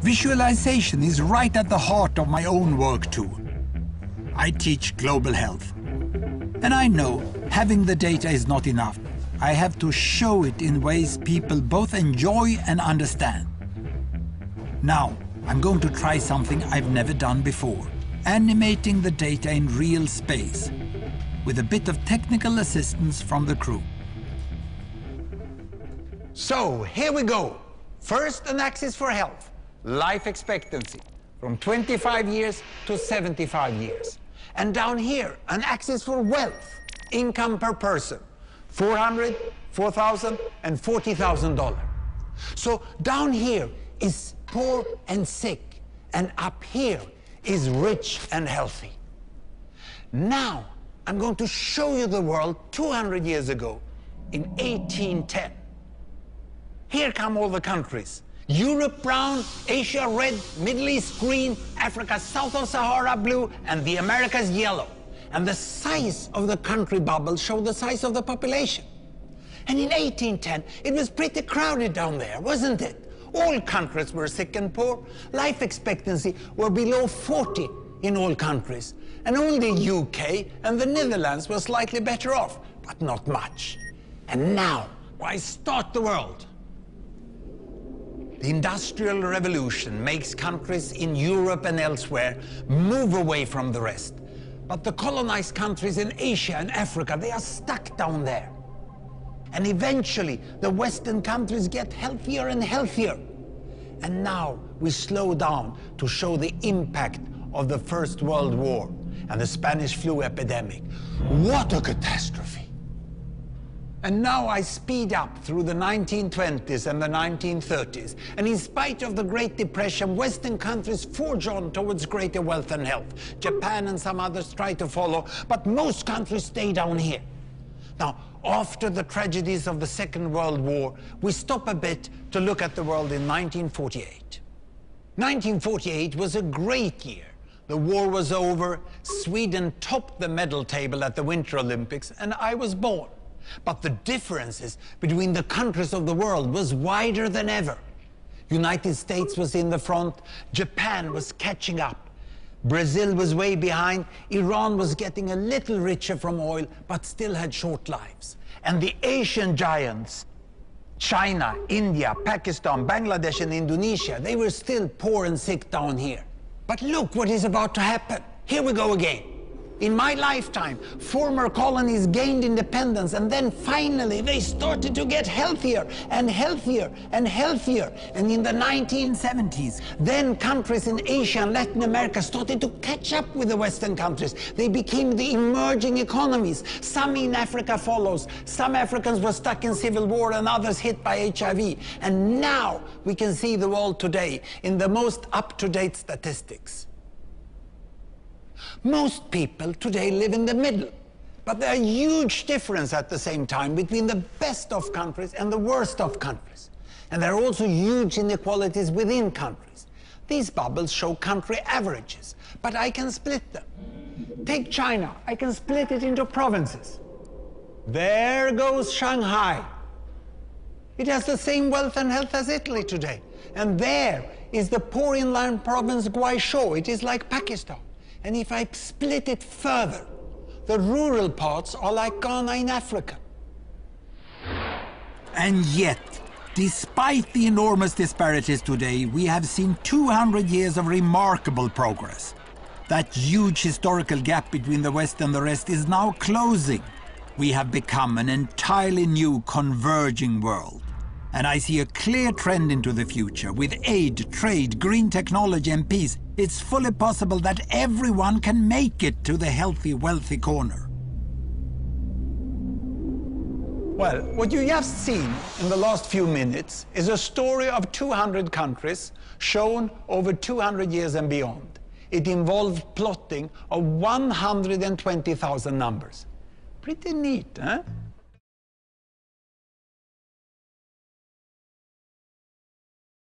Visualization is right at the heart of my own work too. I teach global health. And I know having the data is not enough. I have to show it in ways people both enjoy and understand. Now, I'm going to try something I've never done before. Animating the data in real space, with a bit of technical assistance from the crew. So, here we go. First, an axis for health, life expectancy, from 25 years to 75 years. And down here, an axis for wealth, income per person, $400, $4,000, and $40,000. So down here is poor and sick, and up here is rich and healthy. Now, I'm going to show you the world 200 years ago, in 1810. Here come all the countries. Europe brown, Asia red, Middle East green, Africa south of Sahara blue, and the Americas yellow. And the size of the country bubbles show the size of the population. And in 1810, it was pretty crowded down there, wasn't it? All countries were sick and poor. Life expectancy were below 40 in all countries. And only UK and the Netherlands were slightly better off, but not much. And now, why start the world? The Industrial Revolution makes countries in Europe and elsewhere move away from the rest. But the colonized countries in Asia and Africa, they are stuck down there. And eventually, the Western countries get healthier and healthier. And now we slow down to show the impact of the First World War and the Spanish flu epidemic. What a catastrophe! And now I speed up through the 1920s and the 1930s. And in spite of the Great Depression, Western countries forge on towards greater wealth and health. Japan and some others try to follow, but most countries stay down here. Now, after the tragedies of the Second World War, we stop a bit to look at the world in 1948. 1948 was a great year. The war was over, Sweden topped the medal table at the Winter Olympics, and I was born. But the differences between the countries of the world was wider than ever. United States was in the front, Japan was catching up. Brazil was way behind, Iran was getting a little richer from oil, but still had short lives. And the Asian giants, China, India, Pakistan, Bangladesh, and Indonesia, they were still poor and sick down here. But look what is about to happen. Here we go again. In my lifetime, former colonies gained independence, and then finally they started to get healthier and healthier and healthier. And in the 1970s, then countries in Asia and Latin America started to catch up with the Western countries. They became the emerging economies. Some in Africa follows. Some Africans were stuck in civil war and others hit by HIV. And now we can see the world today in the most up-to-date statistics. Most people today live in the middle, but there are huge differences at the same time between the best of countries and the worst of countries. And there are also huge inequalities within countries. These bubbles show country averages, but I can split them. Take China, I can split it into provinces. There goes Shanghai. It has the same wealth and health as Italy today. And there is the poor inland province Guizhou. It is like Pakistan. And if I split it further, the rural parts are like Ghana in Africa. And yet, despite the enormous disparities today, we have seen 200 years of remarkable progress. That huge historical gap between the West and the rest is now closing. We have become an entirely new converging world. And I see a clear trend into the future. With aid, trade, green technology and peace, it's fully possible that everyone can make it to the healthy, wealthy corner. Well, what you have seen in the last few minutes is a story of 200 countries shown over 200 years and beyond. It involved plotting of 120,000 numbers. Pretty neat, huh?